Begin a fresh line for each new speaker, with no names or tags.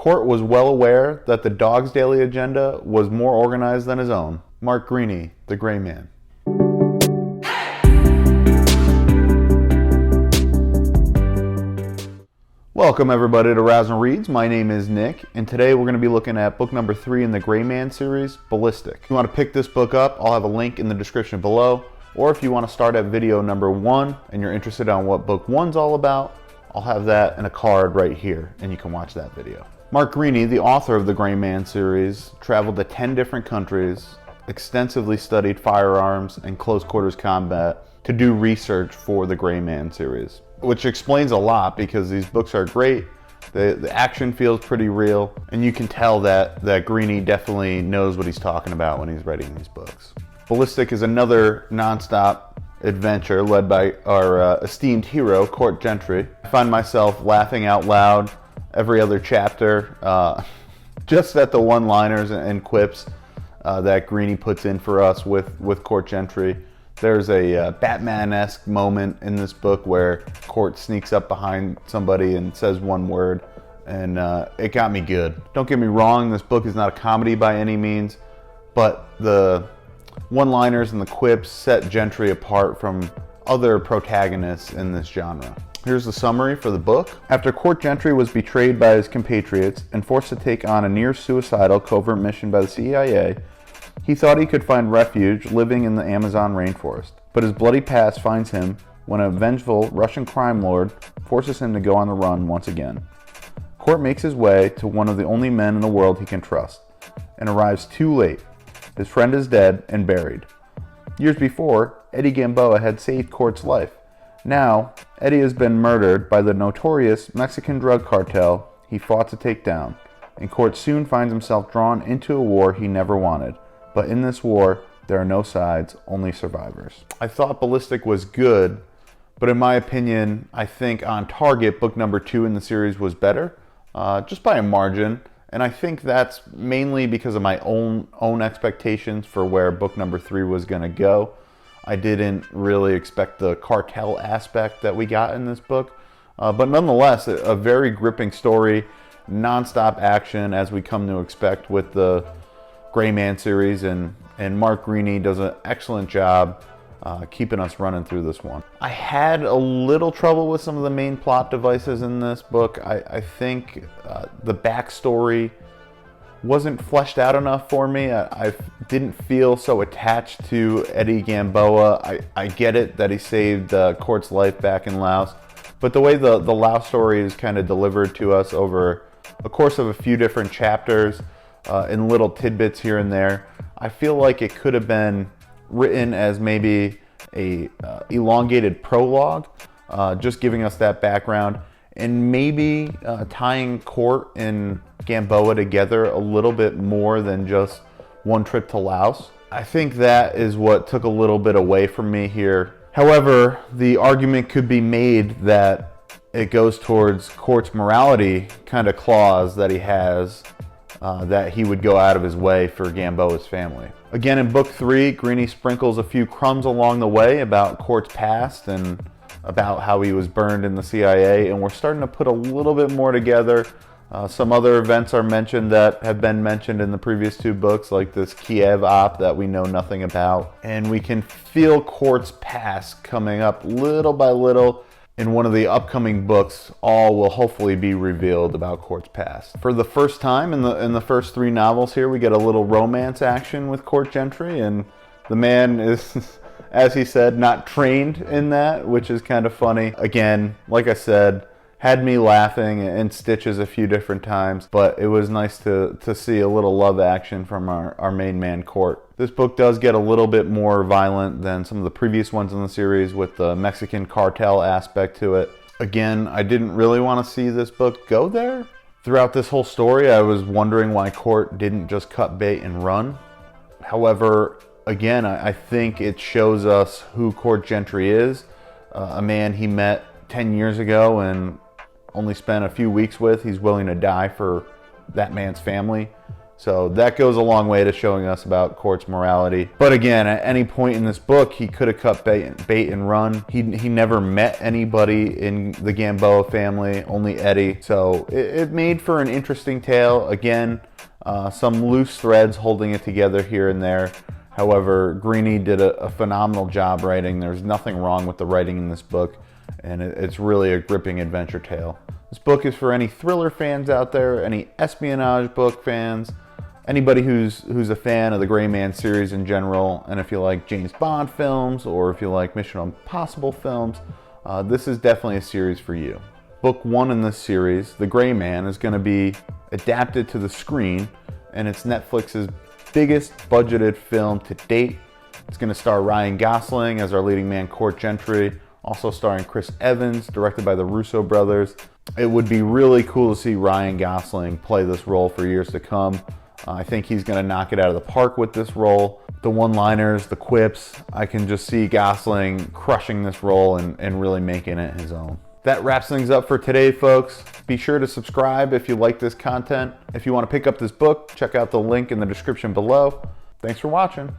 Court was well aware that the dog's daily agenda was more organized than his own. Mark Greaney, the Gray Man. Welcome everybody to Razzle Reads. My name is Nick, and today we're going to be looking at book number 3 in the Gray Man series, Ballistic. If you want to pick this book up, I'll have a link in the description below, or if you want to start at video number 1 and you're interested on what book 1's all about, I'll have that in a card right here, and you can watch that video. Mark Greaney, the author of the Gray Man series, traveled to 10 different countries, extensively studied firearms and close quarters combat to do research for the Gray Man series, which explains a lot because these books are great. The action feels pretty real, and you can tell that Greaney definitely knows what he's talking about when he's writing these books. Ballistic is another non-stop adventure led by our esteemed hero, Court Gentry. I find myself laughing out loud every other chapter, just at the one-liners and quips that Greaney puts in for us with Court Gentry. There's a Batman-esque moment in this book where Court sneaks up behind somebody and says one word, and it got me good. Don't get me wrong, this book is not a comedy by any means, but the one-liners and the quips set Gentry apart from other protagonists in this genre. Here's the summary for the book. After Court Gentry was betrayed by his compatriots and forced to take on a near-suicidal covert mission by the CIA, he thought he could find refuge living in the Amazon rainforest. But his bloody past finds him when a vengeful Russian crime lord forces him to go on the run once again. Court makes his way to one of the only men in the world he can trust, and arrives too late. His friend is dead and buried. Years before, Eddie Gamboa had saved Court's life. Now, Eddie has been murdered by the notorious Mexican drug cartel he fought to take down, and Court soon finds himself drawn into a war he never wanted. But in this war, there are no sides, only survivors. I thought Ballistic was good, but in my opinion, I think on target, book number 2 in the series was better, just by a margin. And I think that's mainly because of my own expectations for where book number 3 was going to go. I didn't really expect the cartel aspect that we got in this book. But nonetheless, a very gripping story, non-stop action as we come to expect with the Gray Man series, and Mark Greaney does an excellent job keeping us running through this one. I had a little trouble with some of the main plot devices in this book. I think the backstory wasn't fleshed out enough for me. I didn't feel so attached to Eddie Gamboa. I get it that he saved Court's life back in Laos, but the way the Laos story is kind of delivered to us over a course of a few different chapters, in little tidbits here and there, I feel like it could have been written as maybe a elongated prologue, just giving us that background, and maybe tying Court and Gamboa together a little bit more than just one trip to Laos. I think that is what took a little bit away from me here. However, the argument could be made that it goes towards Court's morality kind of clause that he has, that he would go out of his way for Gamboa's family. Again, in book 3, Greaney sprinkles a few crumbs along the way about Court's past and about how he was burned in the CIA, and we're starting to put a little bit more together. Some other events are mentioned that have been mentioned in the previous 2 books, like this Kiev op that we know nothing about. And we can feel Court's past coming up little by little. In one of the upcoming books, all will hopefully be revealed about Court's past. For the first time in the first 3 novels here, we get a little romance action with Court Gentry, and the man is, as he said, not trained in that, which is kind of funny. Again, like I said, had me laughing in stitches a few different times, but it was nice to see a little love action from our main man, Court. This book does get a little bit more violent than some of the previous ones in the series with the Mexican cartel aspect to it. Again, I didn't really want to see this book go there. Throughout this whole story, I was wondering why Court didn't just cut bait and run. However, again, I think it shows us who Court Gentry is, a man he met 10 years ago and only spent a few weeks with. He's willing to die for that man's family. So that goes a long way to showing us about Court's morality. But again, at any point in this book, he could have cut bait and run. He never met anybody in the Gamboa family, only Eddie. So it made for an interesting tale. Again, some loose threads holding it together here and there. However, Greaney did a phenomenal job writing. There's nothing wrong with the writing in this book, and it's really a gripping adventure tale. This book is for any thriller fans out there, any espionage book fans, anybody who's a fan of the Gray Man series in general, and if you like James Bond films or if you like Mission Impossible films, this is definitely a series for you. Book 1 in this series, The Gray Man, is going to be adapted to the screen, and it's Netflix's biggest budgeted film to date. It's going to star Ryan Gosling as our leading man, Court Gentry, also starring Chris Evans, directed by the Russo brothers. It would be really cool to see Ryan Gosling play this role for years to come. I think he's going to knock it out of the park with this role. The one-liners, the quips, I can just see Gosling crushing this role and really making it his own. That wraps things up for today, folks. Be sure to subscribe if you like this content. If you want to pick up this book, check out the link in the description below. Thanks for watching.